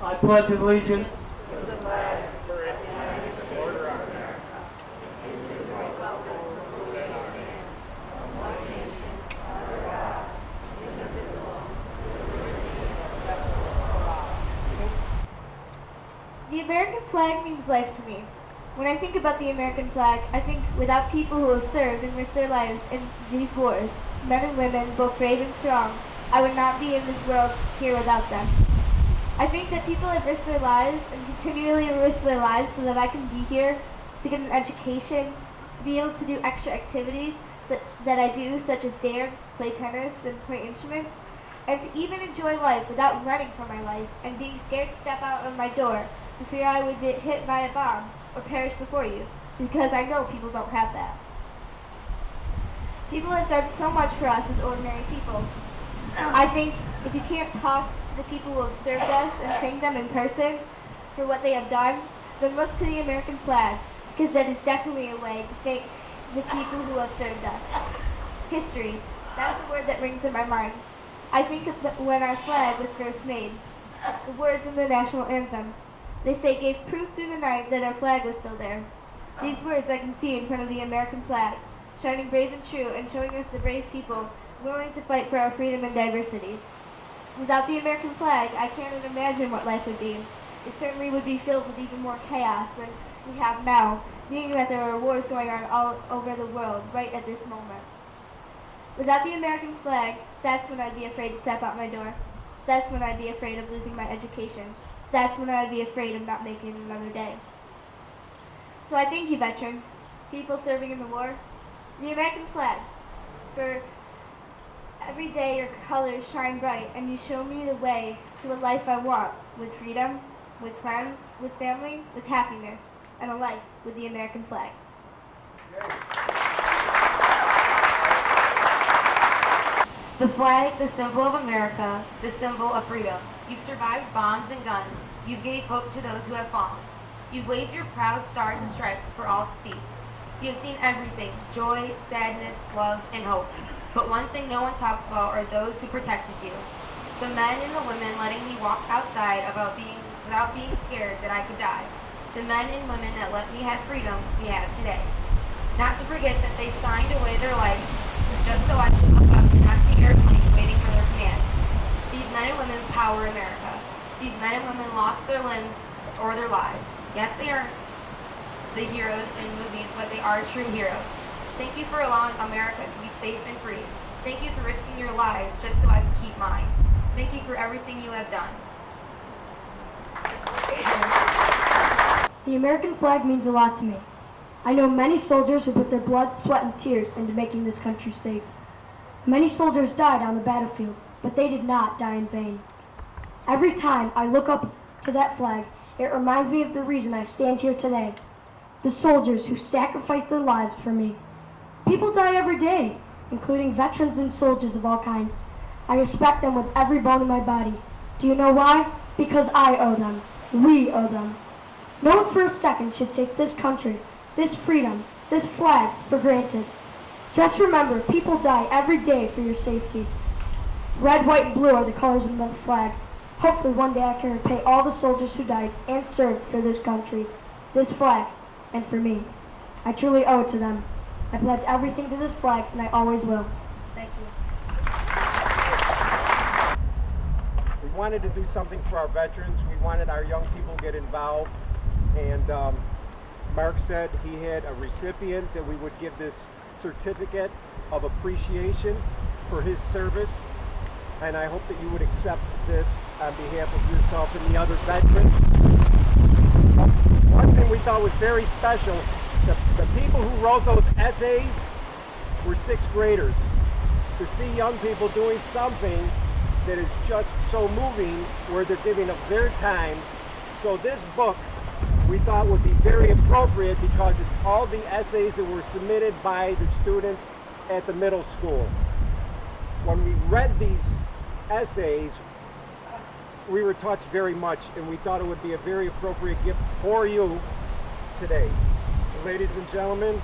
I pledge allegiance to the flag of the United States of America, and to the republic for which it stands, one nation, under God, indivisible, with liberty and justice for all. The American flag means life to me. When I think about the American flag, I think without people who have served and risked their lives in these wars, men and women, both brave and strong, I would not be in this world here without them. I think that people have risked their lives and continually risk their lives so that I can be here, to get an education, to be able to do extra activities that I do, such as dance, play tennis, and play instruments, and to even enjoy life without running for my life and being scared to step out of my door for fear I would get hit by a bomb or perish before you, because I know people don't have that. People have done so much for us as ordinary people. I think if you can't talk to the people who have served us and thank them in person for what they have done, then look to the American flag, because that is definitely a way to thank the people who have served us. History, that's a word that rings in my mind. I think of when our flag was first made, the words in the national anthem. They say gave proof through the night that our flag was still there. These words I can see in front of the American flag, shining brave and true and showing us the brave people willing to fight for our freedom and diversity. Without the American flag, I can't even imagine what life would be. It certainly would be filled with even more chaos than we have now, being that there are wars going on all over the world right at this moment. Without the American flag, that's when I'd be afraid to step out my door. That's when I'd be afraid of losing my education. That's when I'd be afraid of not making another day. So I thank you, veterans, people serving in the war, the American flag, for every day your colors shine bright and you show me the way to a life I want, with freedom, with friends, with family, with happiness, and a life with the American flag. The flag, the symbol of America, the symbol of freedom. You've survived bombs and guns. You gave hope to those who have fallen. You've waved your proud stars and stripes for all to see. You have seen everything, joy, sadness, love, and hope. But one thing no one talks about are those who protected you. The men and the women letting me walk outside without being scared that I could die. The men and women that let me have freedom we have today. Not to forget that they signed away their lives just so I could look up and not see airplanes waiting for their command. These men and women power America. These men and women lost their limbs or their lives. Yes, they are the heroes in movies, but they are true heroes. Thank you for allowing America to be safe and free. Thank you for risking your lives just so I can keep mine. Thank you for everything you have done. The American flag means a lot to me. I know many soldiers who put their blood, sweat, and tears into making this country safe. Many soldiers died on the battlefield, but they did not die in vain. Every time I look up to that flag, it reminds me of the reason I stand here today. The soldiers who sacrificed their lives for me. People die every day, including veterans and soldiers of all kinds. I respect them with every bone in my body. Do you know why? Because I owe them. We owe them. No one for a second should take this country, this freedom, this flag for granted. Just remember, people die every day for your safety. Red, white, and blue are the colors of the flag. Hopefully one day I can repay all the soldiers who died and served for this country, this flag, and for me. I truly owe it to them. I pledge everything to this flag, and I always will. Thank you. We wanted to do something for our veterans. We wanted our young people to get involved. And Mark said he had a recipient that we would give this certificate of appreciation for his service. And I hope that you would accept this on behalf of yourself and the other veterans. One thing we thought was very special, the people who wrote those essays were 6th graders. To see young people doing something that is just so moving, where they're giving up their time. So this book we thought would be very appropriate because it's all the essays that were submitted by the students at the middle school. When we read these essays, we were touched very much, and we thought it would be a very appropriate gift for you today. So ladies and gentlemen,